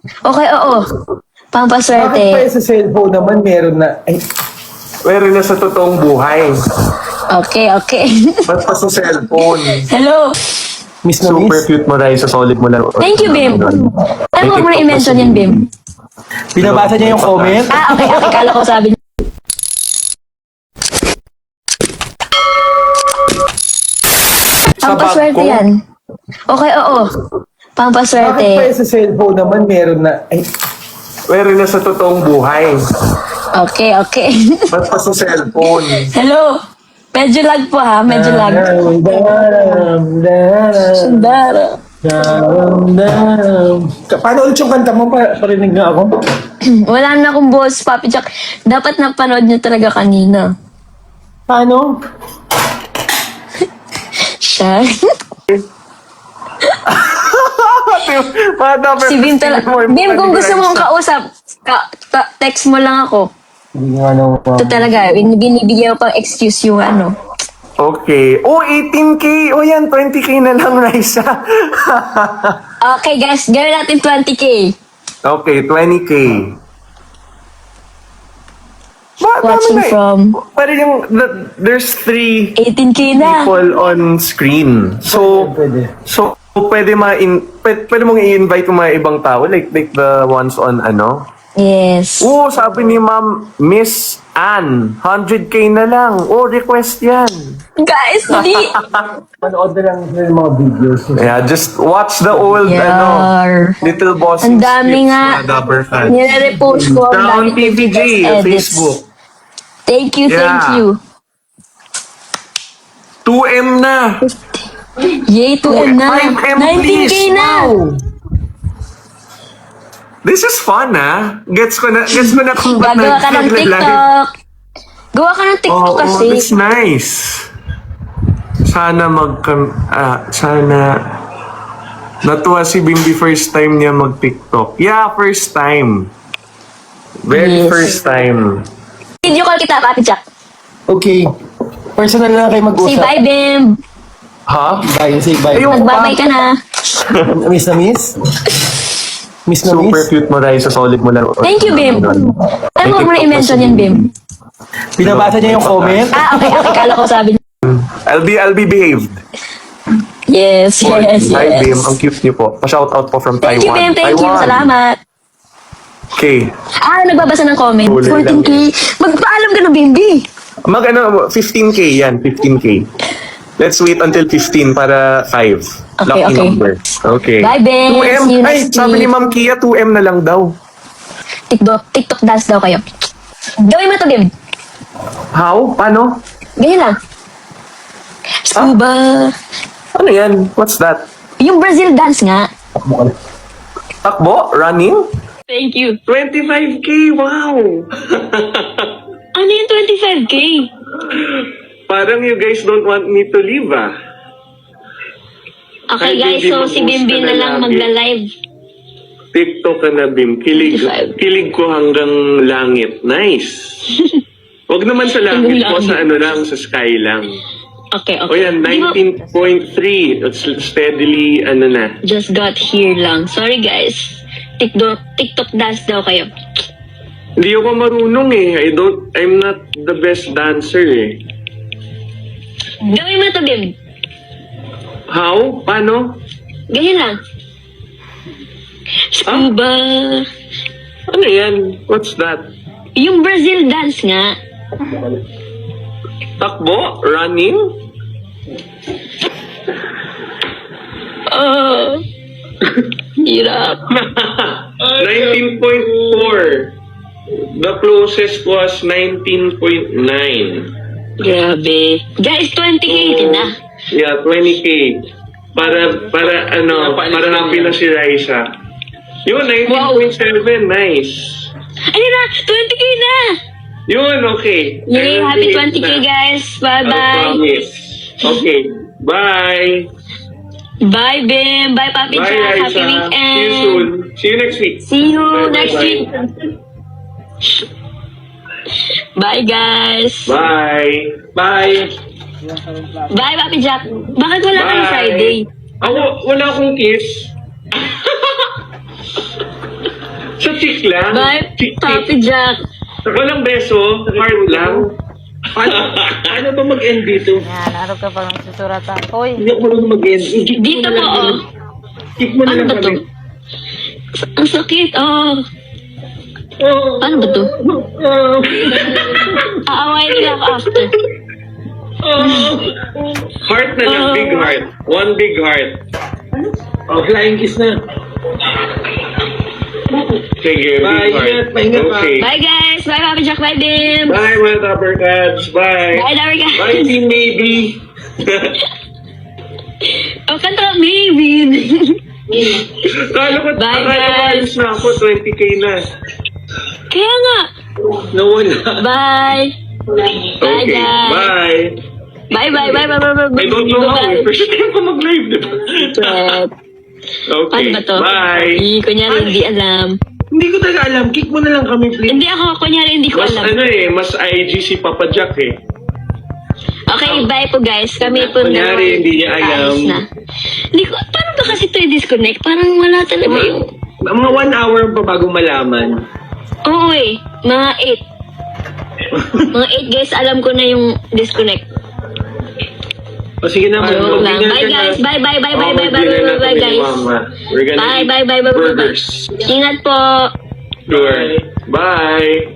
Okay, oo. Bakit pa Pampaswerte. sa cellphone naman meron na, ay, meron na sa totoong buhay. Okay, okay. Ba't pa sa cellphone? Hello. Miss na Super miss. cute mo, Raisa. Solid mo lang. Thank you, Bim. Ano mo muna i-mention yan, Bim? Binabasa niya yung comment. Okay, okay. Kala ko sabi niya. Sa Pampaswerte bag ko. yan. Okay, oo. Pampaswerte. Bakit pa sa cellphone naman meron na, ay, meron na sa totoong buhay. Okay, okay. Ba't pa sa cellphone? Hello. Medyo lag po ha, medyo lag. Sundara. Paano ulit yung kanta mo? Parinig nga ako. Wala na akong boss, Papi Jack. Dapat napanood niyo talaga kanina. Paano? Siya. Si Bim talaga. Bim, kung gusto mong kausap, text mo lang ako. Hindi nga ano. Ito talaga, binibigyan ko pang excuse yung ano. Okay. Oh, 18K. Oh, yan. 20K na lang, Raisa. Okay guys, gawin natin 20K. Okay, 20K. Watching from Pero yung, there's 3 18K na. people on screen. So, Pwede. so pwede pwede mong i-invite yung mga ibang tao, like the ones on ano. Yes. Oh, sabi ni Ma'am Miss Ann, 100K na lang. Oh, request yan. Guys, hindi. Manood na lang ng mga videos. Yeah, just watch the old, Yar. Little Boss. Ang dami Skits, nga. mga Dabber fans. Nire-repost ko. ang Down dami PVG, edits. Facebook. Thank you, thank Yeah. you. 2M na. Yay, 2M na. 5M 19K please. na. Wow. This is fun, ah. Gets ko na kung ba't Gagawa ka ng nag-live. TikTok. Gawa ka ng TikTok Oo, kasi. that's nice. Sana sana natuwa si Bimbi first time niya mag-TikTok. Yeah, first time. Very Yes. first time. Video call kita, Papi Jack. Okay. Personal na kayo Say mag-usap. bye, Bim. Ha? Bye, say bye. Ayun. Magbabay ka na. Miss na miss? Miss na Super miss? cute mo, Raisa. Solid mo lang. Thank you, Bim. Ano mo muna i-mention yan, Bim? Binabasa niya yung comment. Okay, okay. Kala ko sabi niya. I'll be behaved. Yes, yes, Hi, Bim. yes. Ang cute niyo po. Pa-shout out po from Thank you, Taiwan. Bim. Thank you. Taiwan. Salamat. Okay. Nagbabasa ng comment. Huli lang 14K. Magpaalam ka na, Bimbi. 15K yan. 15K. Let's wait until 15 para 5. Okay, Lucky okay. number. Okay. Bye, Bim. 2M. See you Ay, next sabi ni week. Ma'am Kia, 2M na lang daw. TikTok dance daw kayo. Gawin mo to, Bim. How? Paano? Ganyan lang. Scuba. Ano yan? What's that? Yung Brazil dance nga. Takbo? Running? Thank you. 25K? Wow! Ano yung 25K? Parang you guys don't want me to leave, ah. Okay Ay, guys, Bimbi, so si mag-post Bimbi ka na na lang lagi. magla-live. TikTok ka na, Bim. Kilig ko hanggang langit. Nice. Huwag naman sa langit Hanggang po, sa langit. ano lang, sa sky lang. Okay, O yan, 19.3. It's steadily, ano na. Just got here lang. Sorry guys. TikTok dance daw kayo. Hindi ako marunong eh. I'm not the best dancer eh. Gawin mo to, Bim. How? Paano? Ganyan lang. Scuba. Ano yan? What's that? Yung Brazil dance nga. Takbo? Running? Hirap. 19.4. The closest was 19.9. Grabe. Guys, 20K din na. Yeah, 20K. Para happy na si Raisa. Yun, 19.7. Nice. Ayun na, 20K na. Yun, okay. Yay, happy 20K guys. I Bye-bye. promise. Okay, bye. Bye, Bim. Bye, Papi Bye, Jack. Raisa. Happy weekend. See you soon. See you next week. See you Bye, next bye. week. Bye, guys. Bye. Bye. Bye, Papi Jack. Bakit wala ka ng Bye. Friday? Ako, wala akong kiss. Sa chick lang. Bye, Chick, Papi chick. Jack. Walang beso. Heart lang. Paano ba mag-end dito? Yan, araw ka pa ng susuratan. Hoy, Hindi ako marunong mag-end. Dito po, oh. Kick mo na Ano lang ba to? kami. Ang sakit, oh. Oh, Ano ba to? oh, Aaway nila ako after. Heart na lang. Big heart. One big heart. oh, flying kiss na. Sige, Bye, big heart. ingat, pahinga pa. Okay. Bye, guys. Bye, Papi Jack. Bye, Bim. Bye, mga Tupper Cats. Bye. Bye, Larry, guys. Bye, Team Maybe. Oh, kanta, baby. Kala ko, Bye, akala ko guys. alis na ako. 20k na. Kaya nga. Nawala. Bye. Bye, Okay, guys. bye. Bye, bye, bye, bye, bye, bye. I don't know how. Bye. First time ko mag-live, diba? Chat. Okay, Ano ba to? bye. Kunyari, hindi alam. Hindi ko talaga alam. Kick mo na lang kami, please. Hindi ako, kunyari, hindi ko Mas alam. ano eh, mas IG si Papa Jack eh. Okay, bye po guys. Kami po Kunyari, hindi niya alam. Ayos na. Hindi ko, paano ba kasi ito i-disconnect? Parang wala talaga yung... Mga 1 hour pa bago malaman. Oo eh, mga 8. Mga 8 guys, alam ko na yung disconnect. O sige na, Joke lang. Bye guys, bye, bye, bye, bye, bye, bye, bye, bye, bye, guys. We're gonna Bye, eat bye, bye, bye, bye, bye. burgers. Ingat po. Sure. Bye.